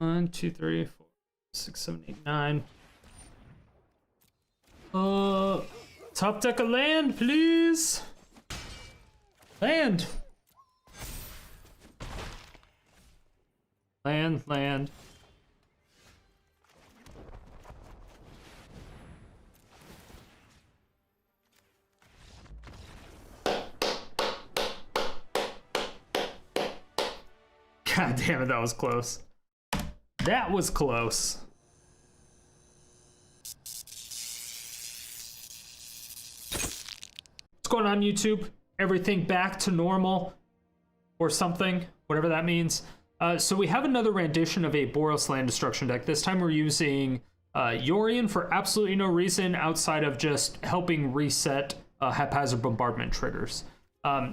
1, 2, 3, 4, 6, 7, 8, 9. Top deck of land, please. Land. Land. God damn it, that was close. That was close. What's going on, YouTube? Everything back to normal or something, whatever that means. So we have another rendition of a Boros land destruction deck. This time we're using Yorion for absolutely no reason outside of just helping reset Haphazard Bombardment triggers.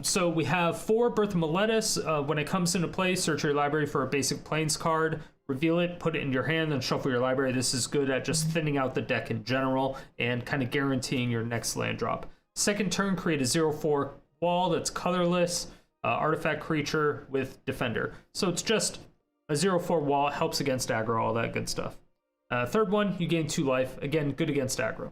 So we have 4 Birth of Meletis. When it comes into play, search your library for a basic Plains card, reveal it, put it in your hand, then shuffle your library. This is good at just thinning out the deck in general and kind of guaranteeing your next land drop. Second turn, create a 0/4 wall that's colorless, artifact creature with defender. So it's just a 0/4 wall, it helps against aggro, all that good stuff. Third one, you gain 2 life, again, good against aggro.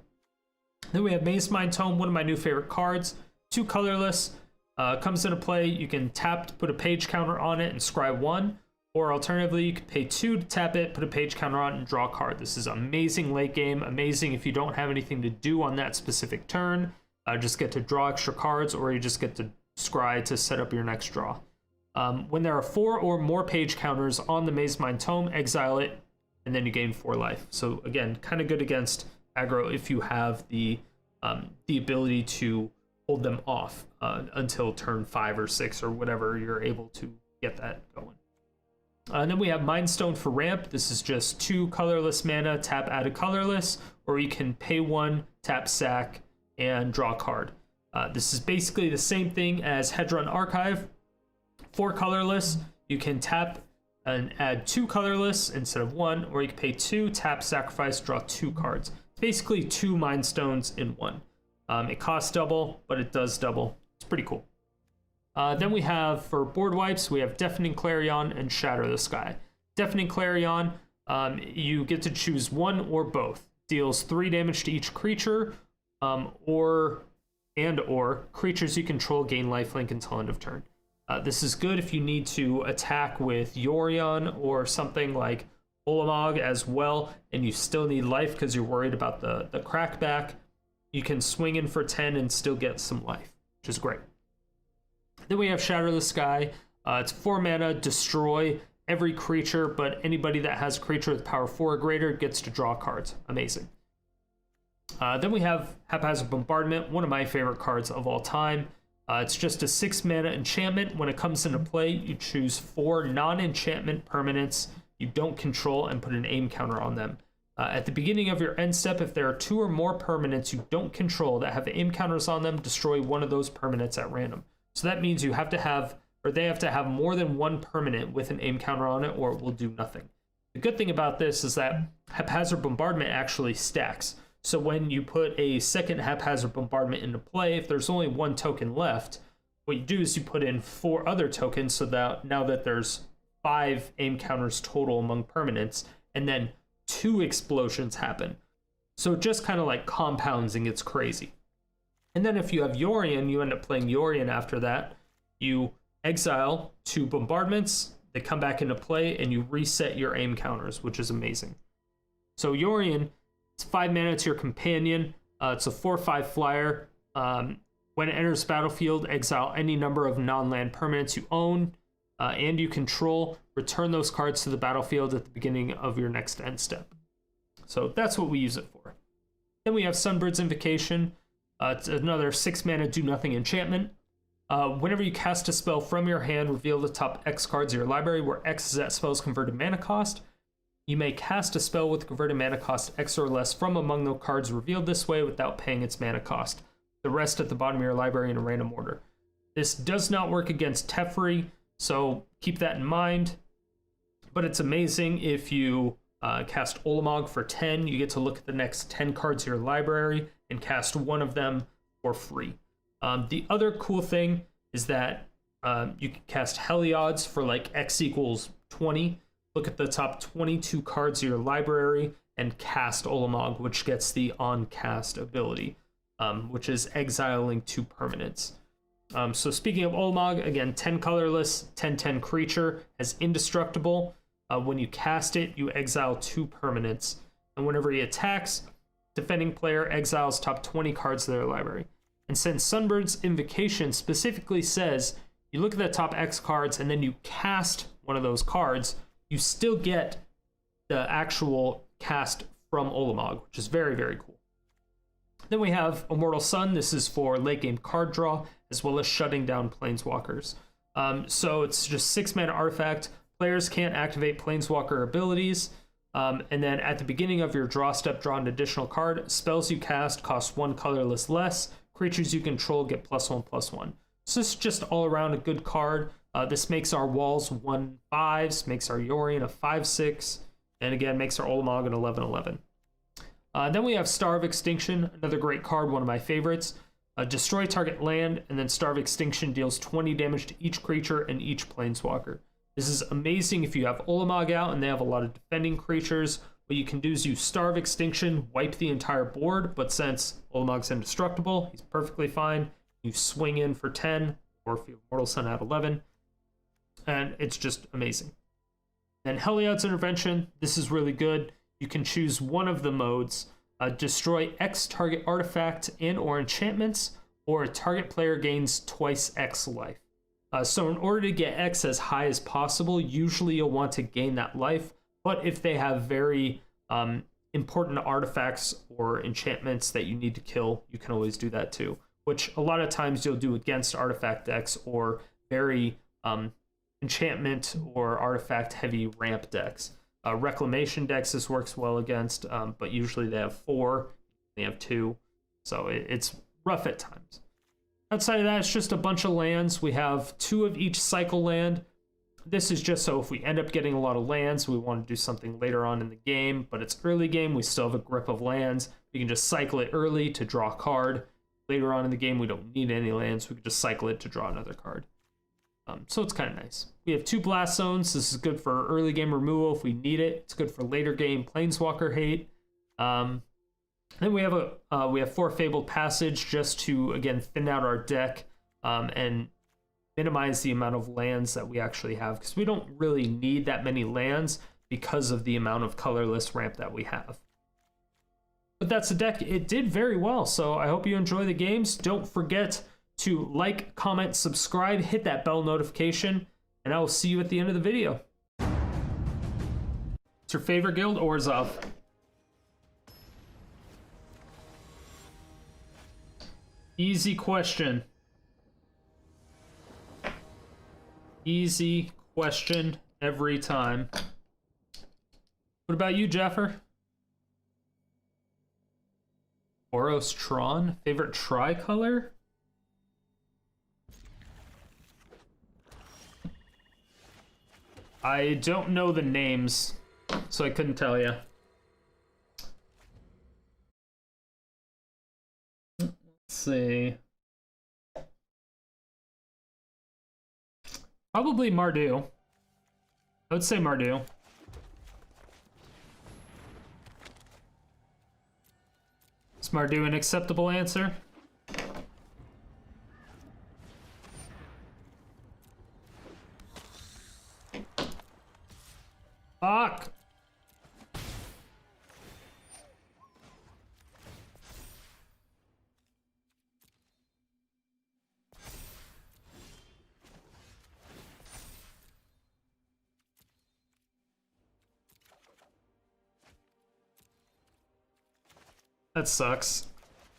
Then we have Mazemind Tome, one of my new favorite cards, 2 colorless. Comes into play, you can tap to put a page counter on it and scry 1, or alternatively, you can pay 2 to tap it, put a page counter on it, and draw a card. This is amazing late game, amazing if you don't have anything to do on that specific turn. Just get to draw extra cards, or you just get to scry to set up your next draw. When there are 4 or more page counters on the Mazemind Tome, exile it, and then you gain 4 life. So again, kind of good against aggro if you have the ability to hold them off until turn 5 or 6 or whatever you're able to get that going. And then we have Mind Stone for ramp. This is just 2 colorless mana, tap, add a colorless, or you can pay 1, tap, sack, and draw a card. This is basically the same thing as Hedron Archive. 4 colorless, you can tap and add 2 colorless instead of 1, or you can pay 2, tap, sacrifice, draw 2 cards. It's basically 2 Mind Stones in 1. It costs double, but it does double. It's pretty cool. Then we have, for board wipes, we have Deafening Clarion and Shatter the Sky. Deafening Clarion, you get to choose one or both. Deals 3 damage to each creature, or creatures you control gain lifelink until end of turn. This is good if you need to attack with Yorion or something like Ulamog as well, and you still need life because you're worried about the crackback. You can swing in for 10 and still get some life, which is great. Then we have Shatter the Sky. It's 4 mana, destroy every creature, but anybody that has a creature with power 4 or greater gets to draw cards. Amazing. Then we have Haphazard Bombardment, one of my favorite cards of all time. It's just a 6 mana enchantment. When it comes into play, you choose 4 non-enchantment permanents you don't control and put an aim counter on them. At the beginning of your end step, if there are 2 or more permanents you don't control that have aim counters on them, destroy one of those permanents at random. So that means you have to have, or they have to have more than 1 permanent with an aim counter on it, or it will do nothing. The good thing about this is that Haphazard Bombardment actually stacks. So when you put a second Haphazard Bombardment into play, if there's only 1 token left, what you do is you put in 4 other tokens, so that now that there's 5 aim counters total among permanents, and then 2 explosions happen. So it just kind of like compounds and gets crazy. And then if you have Yorion, you end up playing Yorion after that. You exile 2 bombardments, they come back into play, and you reset your aim counters, which is amazing. So Yorion, it's 5 mana to your companion. It's a 4/5 flyer. When it enters the battlefield, exile any number of non-land permanents you own and you control. Return those cards to the battlefield at the beginning of your next end step. So that's what we use it for. Then we have Sunbird's Invocation. It's another 6 mana do nothing enchantment. Whenever you cast a spell from your hand, reveal the top X cards of your library, where X is that spell's converted mana cost. You may cast a spell with converted mana cost X or less from among the cards revealed this way without paying its mana cost. The rest at the bottom of your library in a random order. This does not work against Teferi, so keep that in mind. But it's amazing if you cast Ulamog for 10, you get to look at the next 10 cards of your library and cast one of them for free. The other cool thing is that you can cast Heliod's for like X equals 20. look at the top 22 cards of your library and cast Ulamog, which gets the on-cast ability, which is exiling 2 permanents. So speaking of Ulamog, again, 10 colorless, 10/10 creature, has indestructible. When you cast it, you exile 2 permanents. And whenever he attacks, defending player exiles top 20 cards of their library. And since Sunbird's Invocation specifically says you look at the top X cards and then you cast one of those cards, you still get the actual cast from Ulamog, which is very, very cool. Then we have Immortal Sun. This is for late game card draw, as well as shutting down Planeswalkers. So it's just 6-mana artifact. Players can't activate Planeswalker abilities. And then at the beginning of your draw step, draw an additional card. Spells you cast cost 1 colorless less. Creatures you control get +1/+1. So this is just all around a good card. This makes our walls 1/5s, makes our Yorion a 5/6, and again, makes our Ulamog an 11/11. Then we have Star of Extinction, another great card, one of my favorites. Destroy target land, and then Star of Extinction deals 20 damage to each creature and each Planeswalker. This is amazing if you have Ulamog out and they have a lot of defending creatures. What you can do is use Star of Extinction, wipe the entire board, but since Ulamog's indestructible, he's perfectly fine. You swing in for 10, or if you have Immortal Sun at 11, and it's just amazing. Then Heliod's Intervention, this is really good. You can choose one of the modes, destroy X target artifact and or enchantments, or a target player gains twice X life. So in order to get X as high as possible, usually you'll want to gain that life, but if they have very important artifacts or enchantments that you need to kill, you can always do that too, which a lot of times you'll do against artifact decks or very enchantment or artifact heavy ramp decks. Reclamation decks this works well against, but usually they have 4, they have 2, so it's rough at times. Outside of that, it's just a bunch of lands. We have 2 of each cycle land. This is just so if we end up getting a lot of lands, we want to do something later on in the game, but it's early game, we still have a grip of lands. We can just cycle it early to draw a card. Later on in the game, we don't need any lands. We can just cycle it to draw another card. So it's kind of nice. We have 2 blast zones. This is good for early game removal if we need it. It's good for later game Planeswalker hate. Then we have 4 Fabled Passage just to, again, thin out our deck and minimize the amount of lands that we actually have, because we don't really need that many lands because of the amount of colorless ramp that we have. But that's the deck. It did very well, so I hope you enjoy the games. Don't forget to like, comment, subscribe, hit that bell notification, and I will see you at the end of the video. What's your favorite guild? Orzhov. Easy question. Easy question every time. What about you, Jeffer? Boros Tron? Favorite tricolor? I don't know the names, so I couldn't tell you. Let's see. Probably Mardu. I would say Mardu. Is Mardu an acceptable answer? Fuck! That sucks.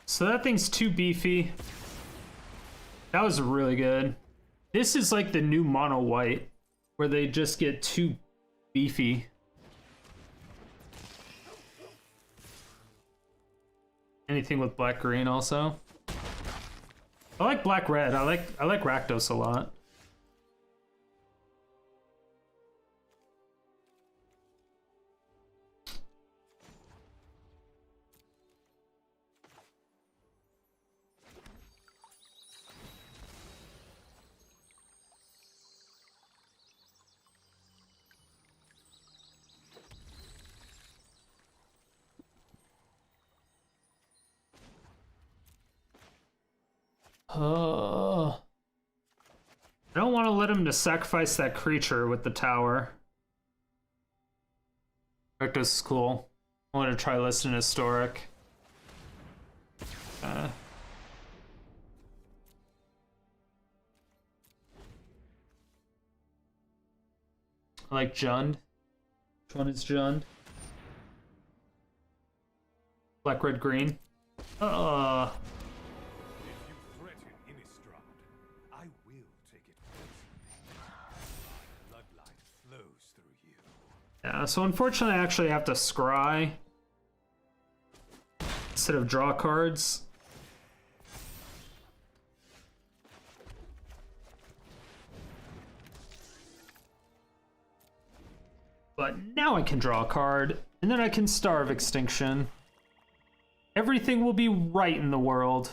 So that thing's too beefy. That was really good. This is like the new mono white, where they just get too beefy. Anything with black green also. I like black red. I like Rakdos a lot. I don't want to let him to sacrifice that creature with the tower. Rectus is cool. I want to try listing historic. I like Jund. Which one is Jund? Black, red, green. If you threaten Innistrad, I will take it personally. My bloodline flows through you. Yeah, so unfortunately I actually have to scry instead of draw cards. But now I can draw a card, and then I can Starve Extinction. Everything will be right in the world.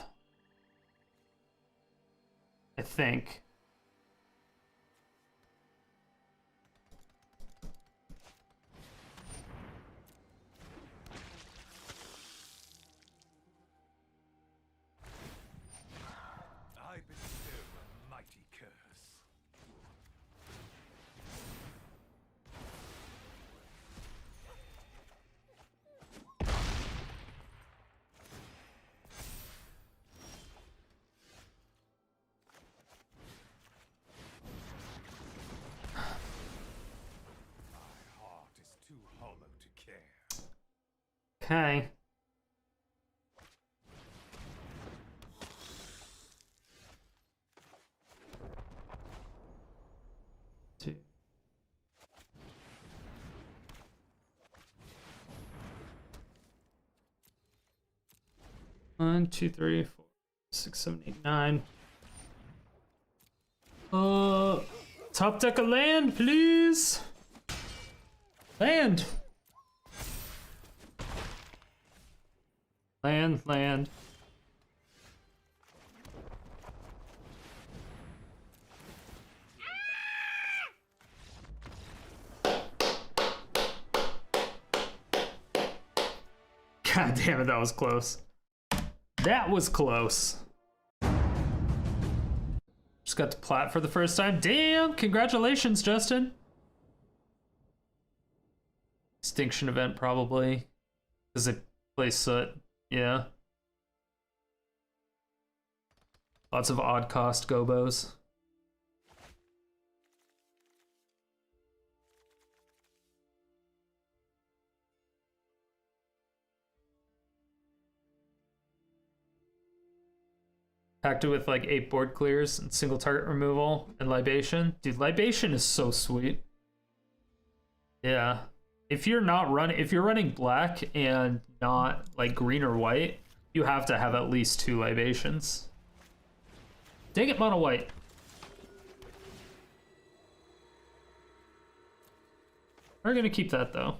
I think. I bestow a mighty curse. Okay. Two. One, two, three, four, 6, 7, 8, 9. Top deck of land, please. Land. Land. God damn it, that was close. That was close. Just got to plat for the first time. Damn, congratulations, Justin. Extinction event, probably. Because it plays Soot. Yeah. Lots of odd cost gobos. Packed it with like 8 board clears and single target removal and Libation. Dude, Libation is so sweet. Yeah. If you're running black and not like green or white, you have to have at least 2 libations. Dang it, mono white. We're gonna keep that though.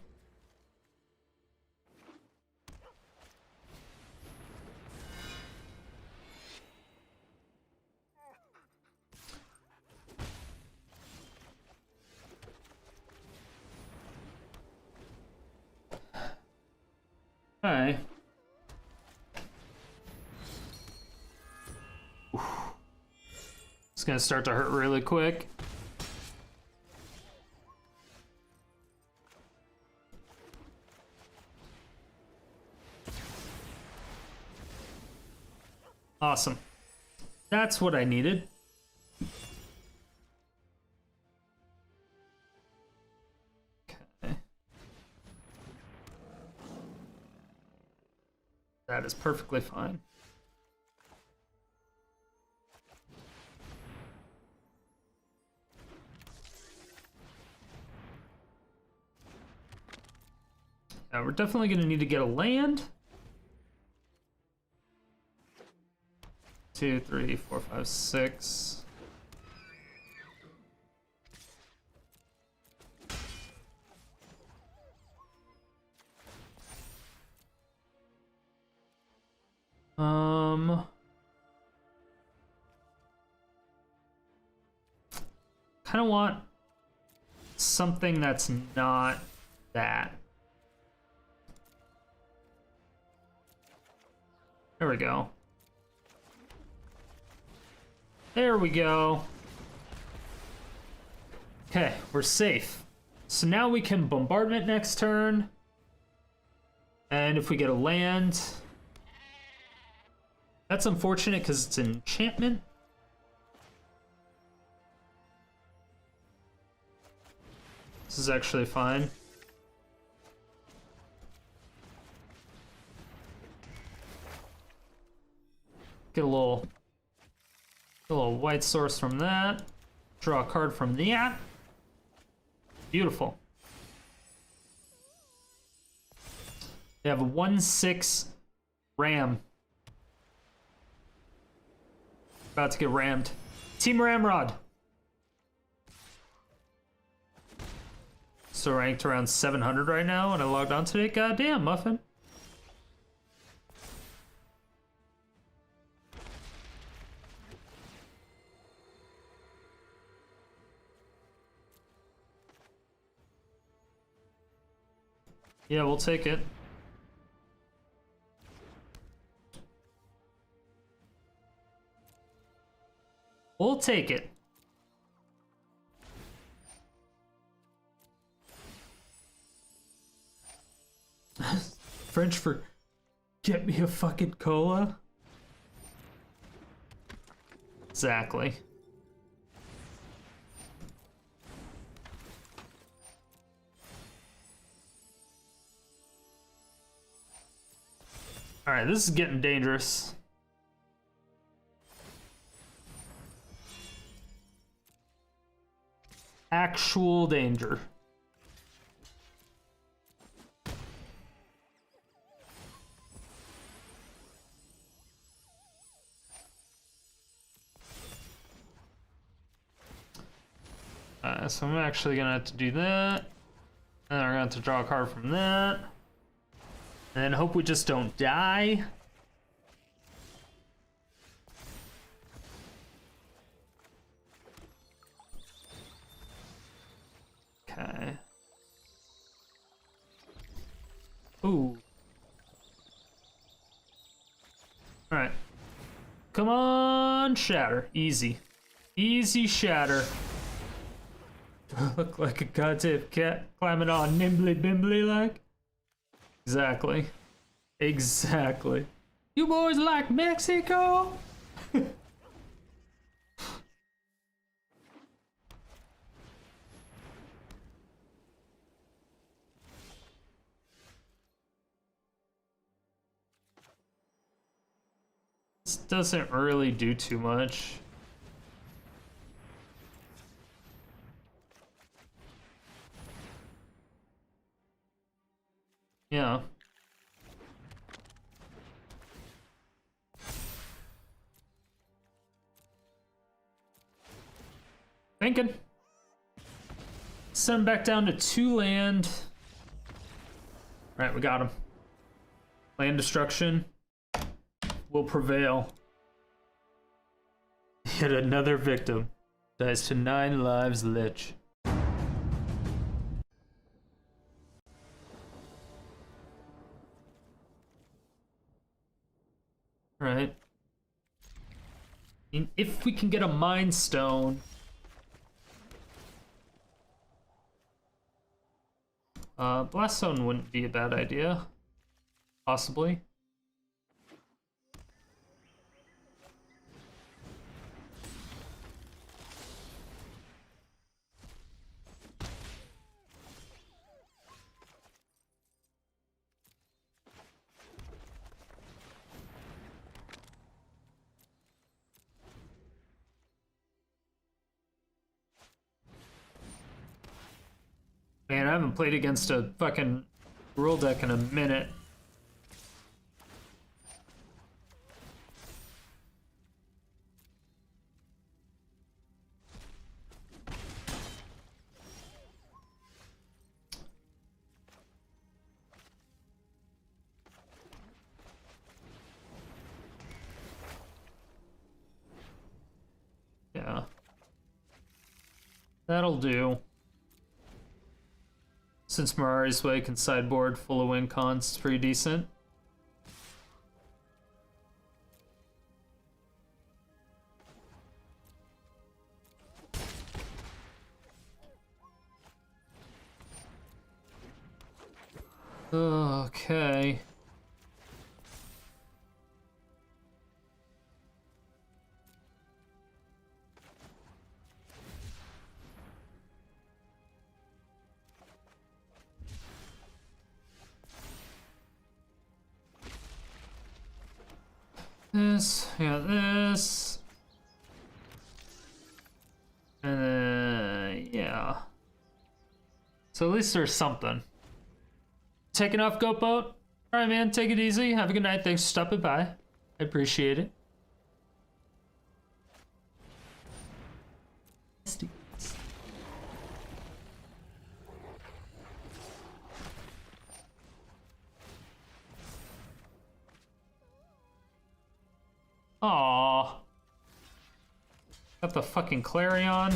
Alright. It's gonna start to hurt really quick. Awesome. That's what I needed. Okay. That is perfectly fine. We're definitely going to need to get a land. 2, 3, 4, 5, 6. Kind of want something that's not that. There we go. There we go. Okay, we're safe. So now we can bombardment next turn. And if we get a land... That's unfortunate because it's an enchantment. This is actually fine. Get a little white source from that. Draw a card from that. Beautiful. They have a 1/6 ram. About to get rammed. Team Ramrod. So ranked around 700 right now, and I logged on today. Goddamn, Muffin. Yeah, we'll take it. We'll take it. French for get me a fucking cola? Exactly. Alright, this is getting dangerous. Actual danger. So I'm actually gonna have to do that. And then we're gonna have to draw a card from that. And then hope we just don't die. Okay. Ooh. Alright. Come on, Shatter. Easy. Easy Shatter. Do I look like a goddamn cat climbing on nimbly bimbly like? Exactly. Exactly. You boys like Mexico? This doesn't really do too much. Yeah. Thinking. Send him back down to 2 land. Right, we got him. Land destruction will prevail. Yet another victim dies to 9 lives, Lich. Right. And if we can get a Mind Stone, Blast Zone wouldn't be a bad idea. Possibly. Man, I haven't played against a fucking Gruul deck in a minute. Yeah. That'll do. Since Mirari's Way can sideboard full of win cons, it's pretty decent. Okay. This, yeah, this. And yeah. So at least there's something. Taking off, Goat Boat? Alright, man, take it easy. Have a good night. Thanks for stopping by. I appreciate it. Aww. Got the fucking Clarion.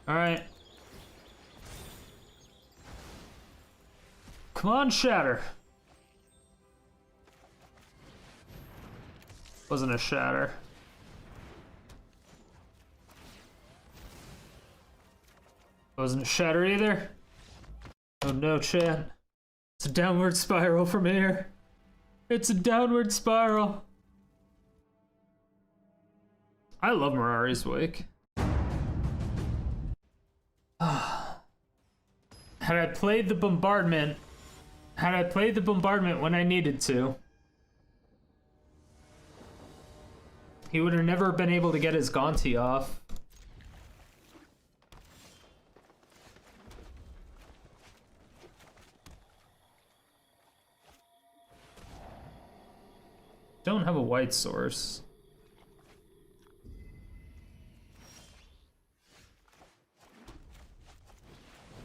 Alright. Come on, Shatter. Wasn't a Shatter. Wasn't a Shatter either. Oh no, chat. It's a downward spiral from here. It's a downward spiral. I love Mirari's Wake. Had I played the bombardment when I needed to, he would have never been able to get his Gaunty off. Don't have a white source.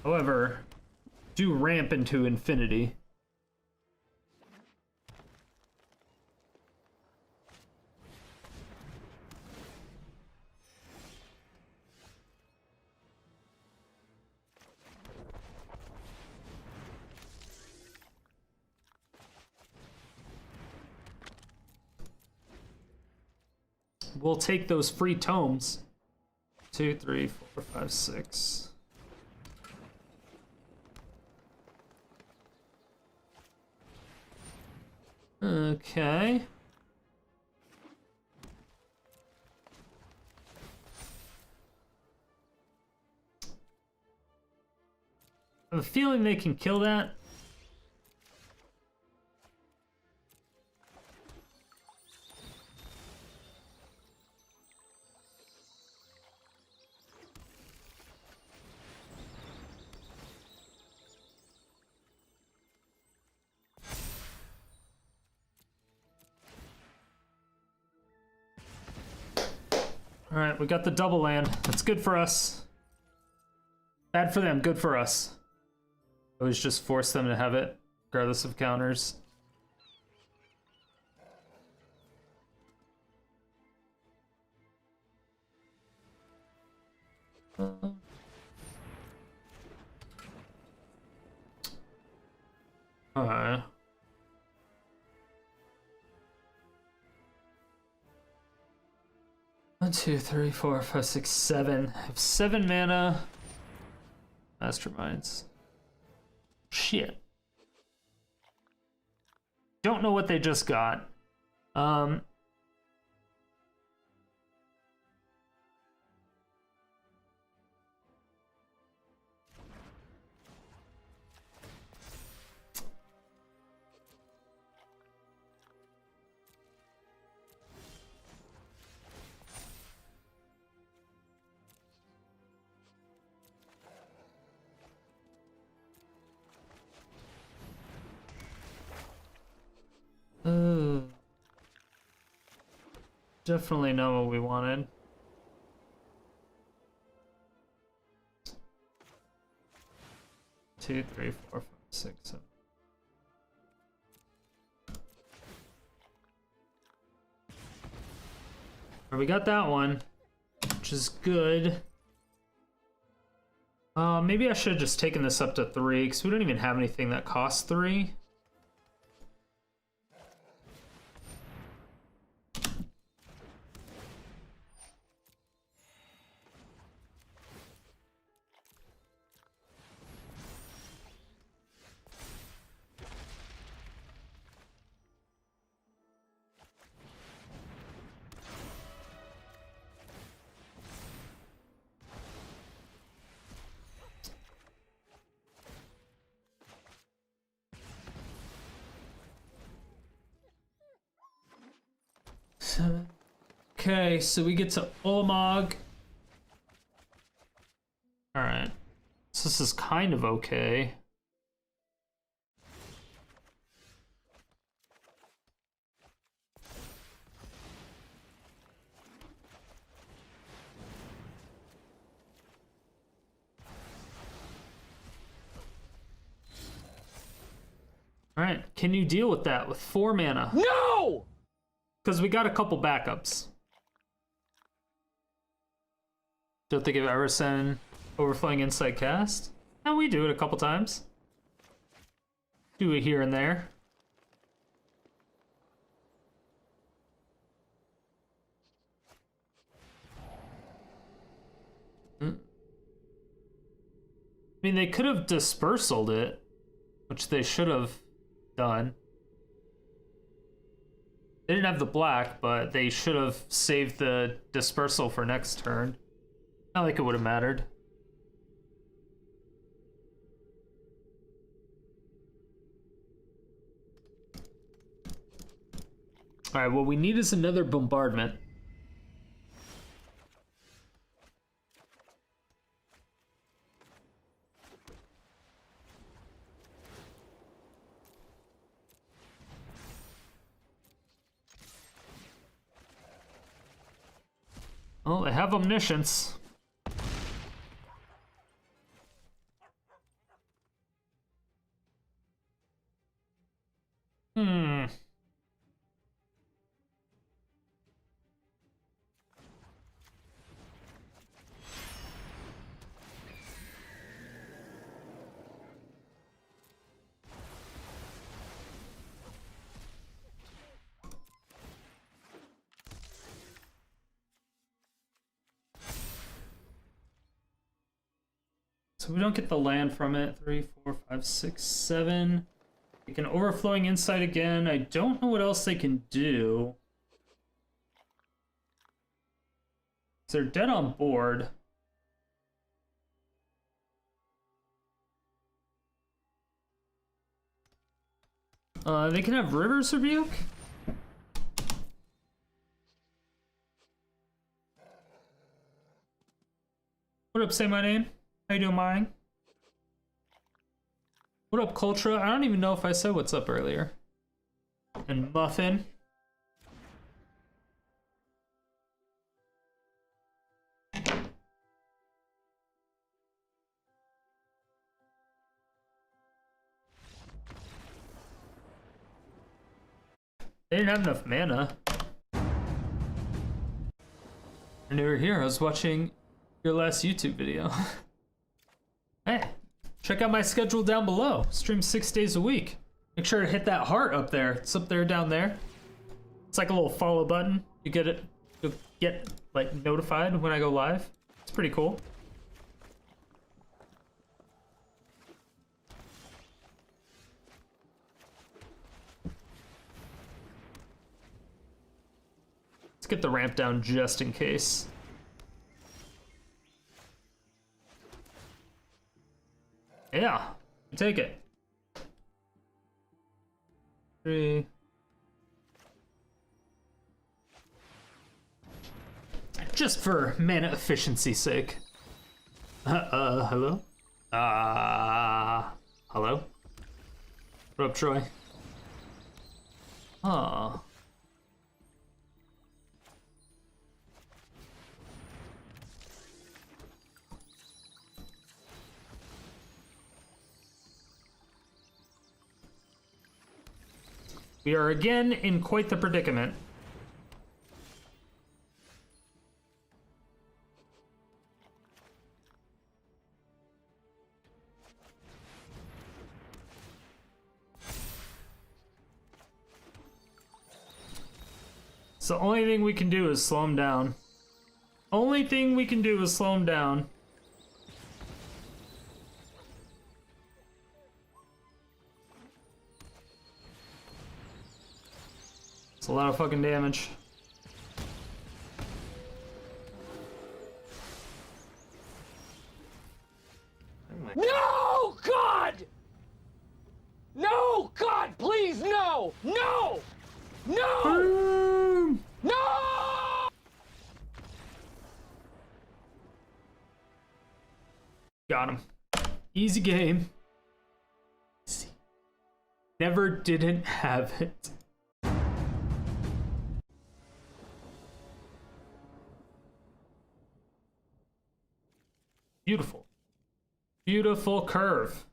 However, do ramp into infinity. We'll take those free tomes. 2, 3, 4, 5, 6. Okay. I have a feeling they can kill that. Alright, we got the double land. That's good for us. Bad for them, good for us. Always just force them to have it, regardless of counters. Alright. One, 2, 3, 4, 5, 6, 7. I have 7 mana. Masterminds. Shit. Don't know what they just got. Definitely not what we wanted. Two, 3, 4, 5, 6, 7. Alright, we got that one, which is good. Maybe I should have just taken this up to 3, because we don't even have anything that costs 3. Okay, so we get to Ulamog. Alright. So this is kind of okay. Alright, can you deal with that with 4 mana? No! Because we got a couple backups. Don't think I've ever sent Overflowing Insight cast. No, we do it a couple times. Do it here and there. I mean, they could have dispersaled it, which they should have done. They didn't have the black, but they should have saved the dispersal for next turn. Not like it would have mattered. Alright, what we need is another bombardment. Well, they have omniscience. So we don't get the land from it. 3, 4, 5, 6, 7. We can Overflowing Insight again. I don't know what else they can do. They're dead on board. They can have River's Rebuke. What up, say my name? How you doing, mine? What up, Cultra? I don't even know if I said what's up earlier. And Muffin. They didn't have enough mana. And they were here. I was watching your last YouTube video. Hey, check out my schedule down below. Stream 6 days a week. Make sure to hit that heart up there. It's up there, down there. It's like a little follow button. You get it. You'll get like notified when I go live. It's pretty cool. Let's get the ramp down just in case. Yeah, take it. 3. Just for mana efficiency's sake. Hello? Hello? What up, Troy? Oh. We are again in quite the predicament. So the only thing we can do is slow him down. Only thing we can do is slow him down. It's a lot of fucking damage. No, God! No, God, please, no! No! No! No! Got him. Easy game. Never didn't have it. Beautiful. Beautiful curve.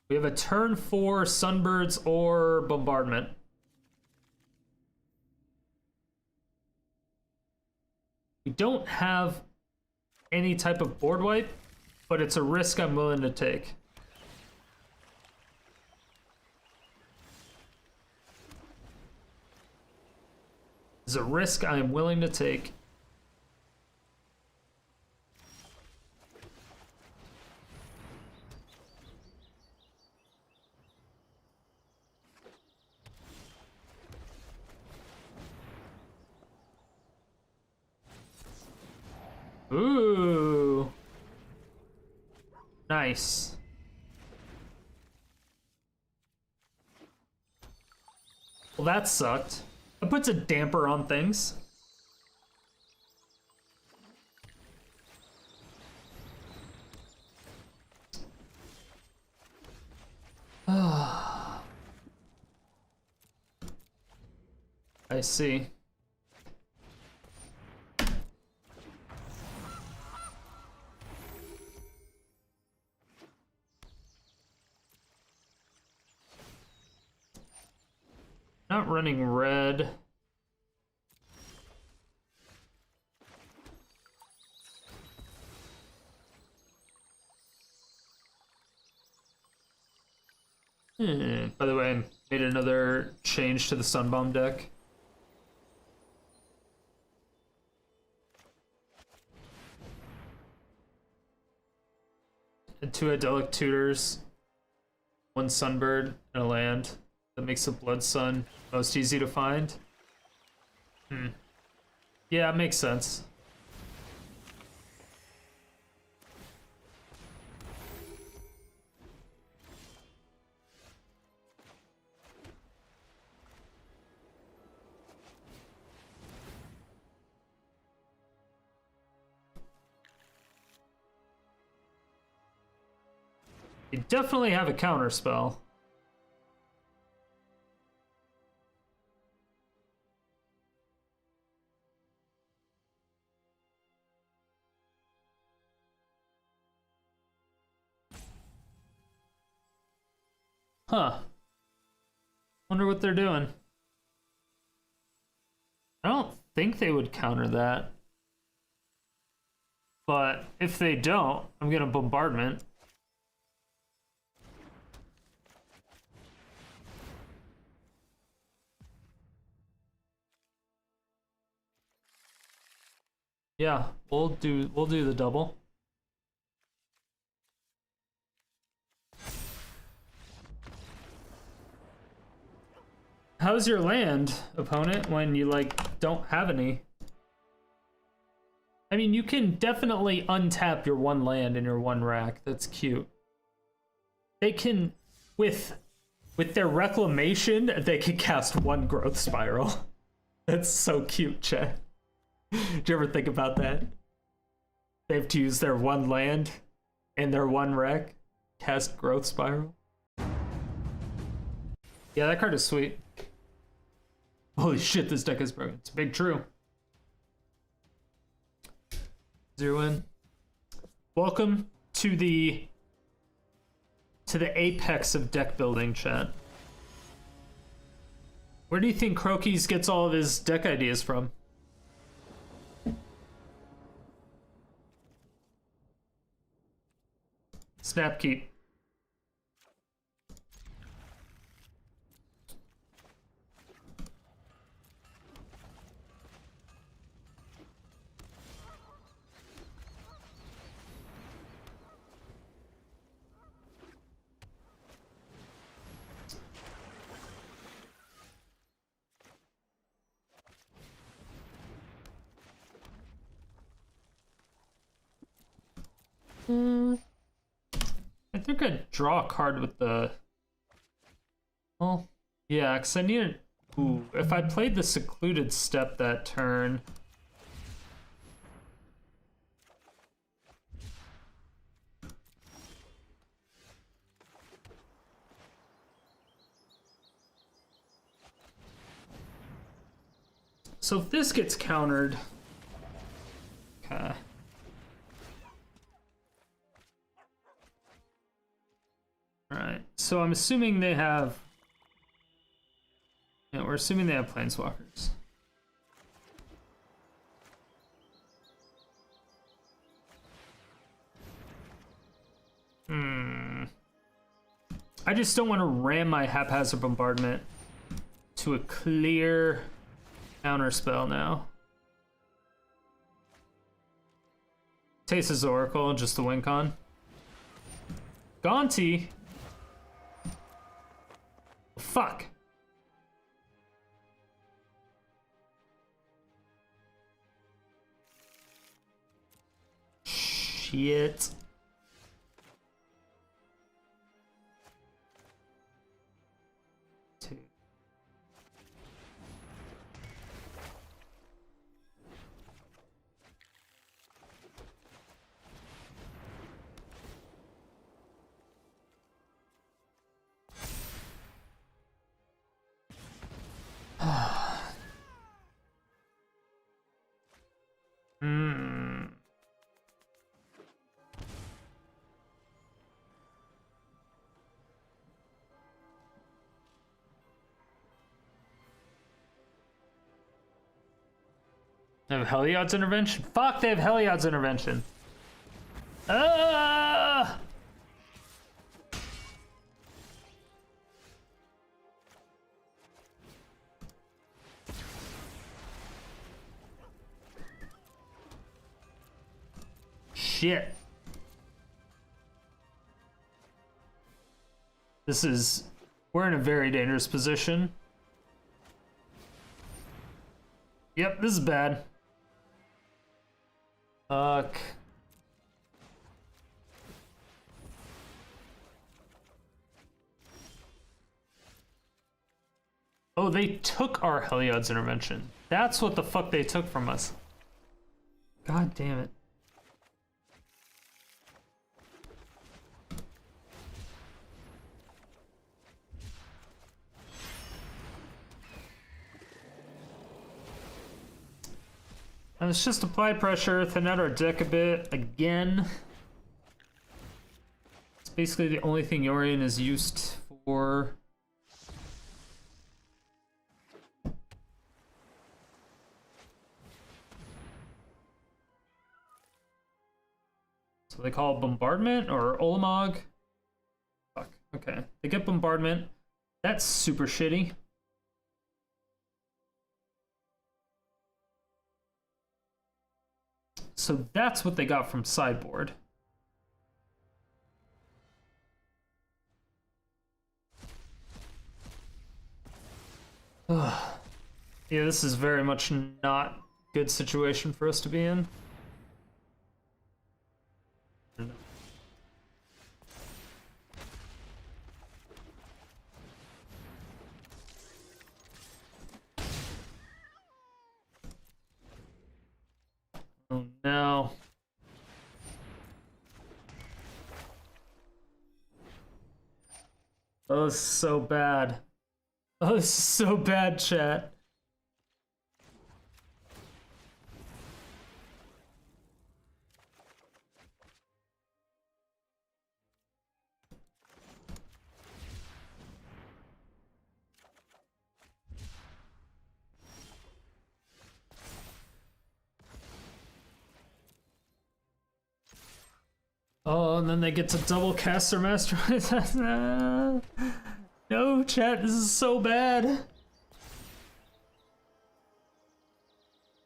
We have a turn 4 Sunbirds or Bombardment. We don't have any type of board wipe, but it's a risk I'm willing to take. It's a risk I'm willing to take. Ooh. Nice. Well, that sucked. It puts a damper on things. I see. Not running red. By the way, I made another change to the Sunbomb deck. And 2 Idyllic Tutors, 1 Sunbird, and a land. That makes the Blood Sun most easy to find. Yeah, it makes sense. You definitely have a counter spell. Huh. Wonder what they're doing. I don't think they would counter that. But if they don't, I'm gonna Bombardment. Yeah, we'll do the double. How's your land, opponent, when you, like, don't have any? I mean, you can definitely untap your 1 land and your 1 rack. That's cute. They can, with their Reclamation, they can cast 1 Growth Spiral. That's so cute, chat. Did you ever think about that? They have to use their 1 land and their 1 rack, cast Growth Spiral. Yeah, that card is sweet. Holy shit, this deck is broken. It's big true. 0 win. Welcome to the apex of deck building, chat. Where do you think Crokies gets all of his deck ideas from? Snapkeep. I think I'd draw a card with the... Well, yeah, because I need it... Ooh, if I played the Secluded Steppe that turn... So if this gets countered... Okay. Alright, so I'm assuming they have... Yeah, we're assuming they have Planeswalkers. I just don't want to ram my Haphazard Bombardment to a clear counter spell now. Tastes Oracle, just the win con. Gonti. Fuck. Shit. Two. They have Heliod's Intervention? Fuck, they have Heliod's Intervention. Ah! Shit. We're in a very dangerous position. Yep, this is bad. Fuck. Oh, they took our Heliod's Intervention. That's what the fuck they took from us. God damn it. And let's just apply pressure, thin out our deck a bit again. It's basically the only thing Yorion is used for. So they call it Bombardment or Ulamog. Fuck, okay. They get Bombardment. That's super shitty. So that's what they got from sideboard. Ugh. Yeah, this is very much not a good situation for us to be in. Oh no. Oh, this is so bad. Oh, this is so bad, chat. Oh, and then they get to double cast their master. No, chat, this is so bad.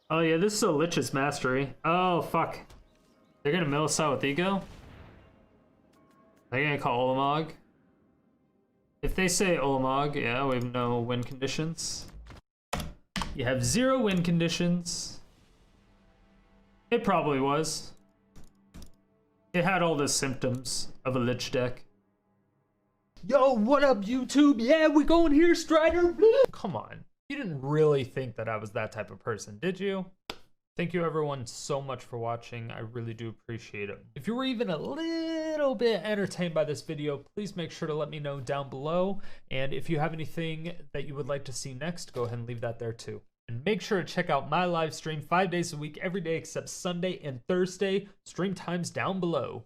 Oh yeah, this is a Lich's Mastery. Oh, fuck. They're gonna mill us out with Ego? They're gonna call Ulamog? If they say Ulamog, yeah, we have no win conditions. You have 0 win conditions. It probably was. It had all the symptoms of a Lich deck. Yo, what up, YouTube? Yeah, we going here, Strider. Come on. You didn't really think that I was that type of person, did you? Thank you everyone so much for watching. I really do appreciate it. If you were even a little bit entertained by this video, please make sure to let me know down below. And if you have anything that you would like to see next, go ahead and leave that there too. And make sure to check out my live stream 5 days a week, every day except Sunday and Thursday. Stream times down below.